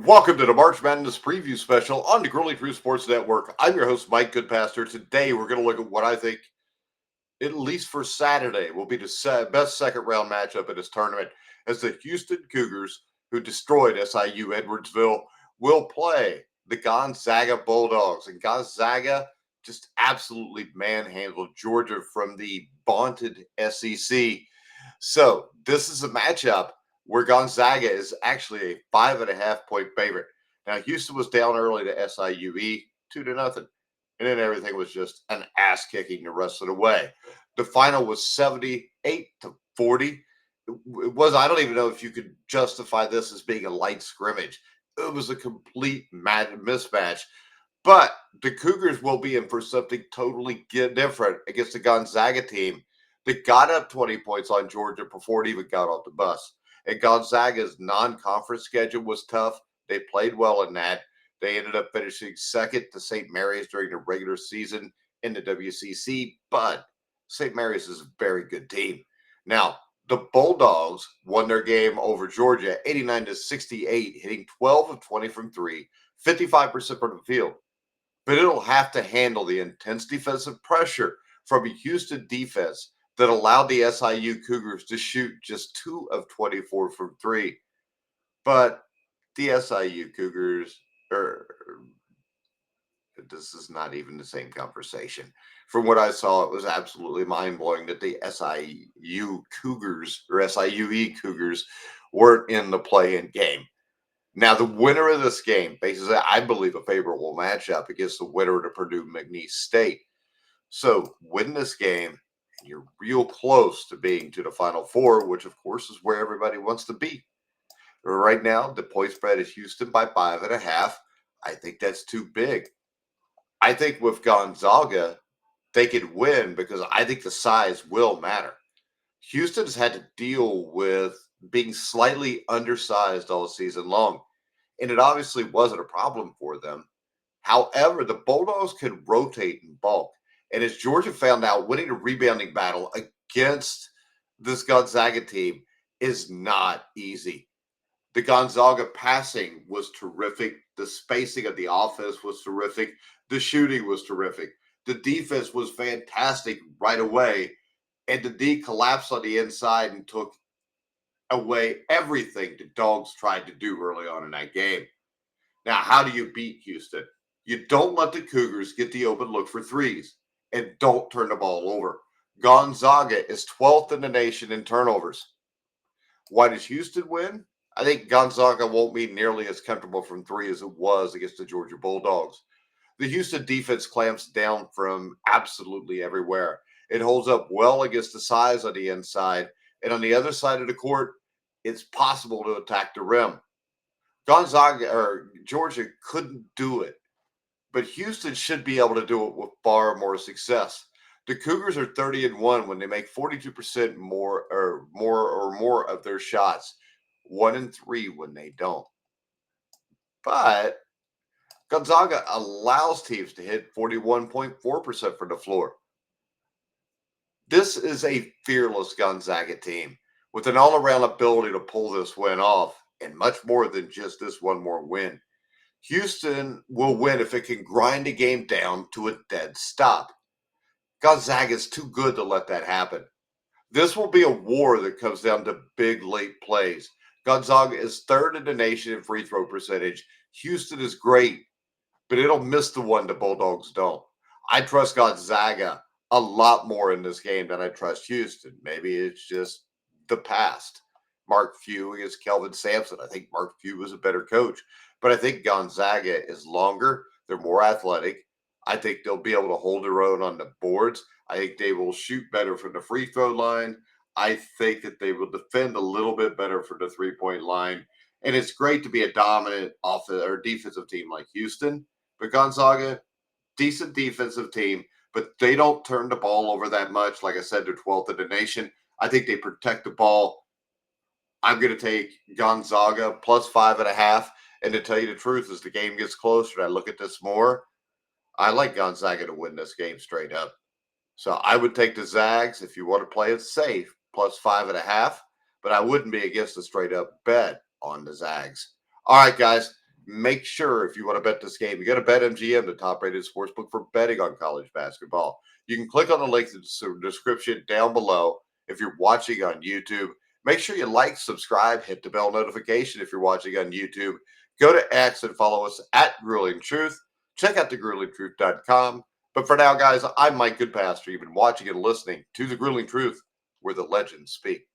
Welcome to the March Madness Preview Special on the Grilling Crew Sports Network. I'm your host, Mike Goodpaster. Today, we're going to look at what I think, at least for Saturday, will be the best second-round matchup in this tournament, as the Houston Cougars, who destroyed SIU Edwardsville, will play the Gonzaga Bulldogs. And Gonzaga just absolutely manhandled Georgia from the vaunted SEC. So this is a matchup where Gonzaga is actually a 5.5-point favorite. Now, Houston was down early to SIUE 2-0, and then everything was just an ass kicking the rest of the way. The final was 78-40. It was, I don't even know if you could justify this as being a light scrimmage. It was a complete mismatch. But the Cougars will be in for something totally different against the Gonzaga team that got up 20 points on Georgia before it even got off the bus. And Gonzaga's non-conference schedule was tough. They played well in that. They ended up finishing second to St. Mary's during the regular season in the WCC, but St. Mary's is a very good team. Now, the Bulldogs won their game over Georgia 89-68, hitting 12 of 20 from three, 55% from the field. But it'll have to handle the intense defensive pressure from a Houston defense that allowed the SIU Cougars to shoot just 2 of 24 from three. But the SIU Cougars this is not even the same conversation. From what I saw, it was absolutely mind-blowing that the SIU Cougars or SIUE Cougars weren't in the play-in game. Now, the winner of this game faces, I believe, a favorable matchup against the winner of the Purdue-McNeese State. So, win this game, and you're real close to being to the Final Four, which, of course, is where everybody wants to be. Right now, the point spread is Houston by 5.5. I think that's too big. I think with Gonzaga, they could win because I think the size will matter. Houston's had to deal with being slightly undersized all season long, and it obviously wasn't a problem for them. However, the Bulldogs can rotate in bulk, and as Georgia found out, winning a rebounding battle against this Gonzaga team is not easy. The Gonzaga passing was terrific. The spacing of the offense was terrific. The shooting was terrific. The defense was fantastic right away. And the D collapsed on the inside and took away everything the Dogs tried to do early on in that game. Now, how do you beat Houston? You don't let the Cougars get the open look for threes, and don't turn the ball over. Gonzaga is 12th in the nation in turnovers. Why does Houston win? I think Gonzaga won't be nearly as comfortable from three as it was against the Georgia Bulldogs. The Houston defense clamps down from absolutely everywhere. It holds up well against the size on the inside, and on the other side of the court, it's possible to attack the rim. Gonzaga or Georgia couldn't do it, but Houston should be able to do it with far more success. The Cougars are 30-1 when they make 42% more of their shots, 1-3 when they don't. But Gonzaga allows teams to hit 41.4% from the floor. This is a fearless Gonzaga team with an all-around ability to pull this win off, and much more than just this one more win. Houston will win if it can grind a game down to a dead stop. Gonzaga is too good to let that happen. This will be a war that comes down to big late plays. Gonzaga is third in the nation in free throw percentage. Houston is great, but it'll miss the one the Bulldogs don't. I trust Gonzaga a lot more in this game than I trust Houston. Maybe it's just the past. Mark Few against Kelvin Sampson. I think Mark Few was a better coach, but I think Gonzaga is longer. They're more athletic. I think they'll be able to hold their own on the boards. I think they will shoot better from the free throw line. I think that they will defend a little bit better for the three-point line. And it's great to be a dominant offensive or defensive team like Houston, but Gonzaga, decent defensive team, but they don't turn the ball over that much. Like I said, they're 12th in the nation. I think they protect the ball. I'm going to take Gonzaga plus 5.5. And to tell you the truth, as the game gets closer and I look at this more, I like Gonzaga to win this game straight up. So I would take the Zags if you want to play it safe, plus 5.5. But I wouldn't be against a straight up bet on the Zags. All right, guys. make sure if you want to bet this game, you got to bet MGM, the top-rated sportsbook for betting on college basketball. You can click on the link in the description down below if you're watching on YouTube. Make sure you like, subscribe, hit the bell notification if you're watching on YouTube. Go to X and follow us at Grueling Truth. Check out thegruelingtruth.com. But for now, guys, I'm Mike Goodpaster. You've been watching and listening to The Grueling Truth, where the legends speak.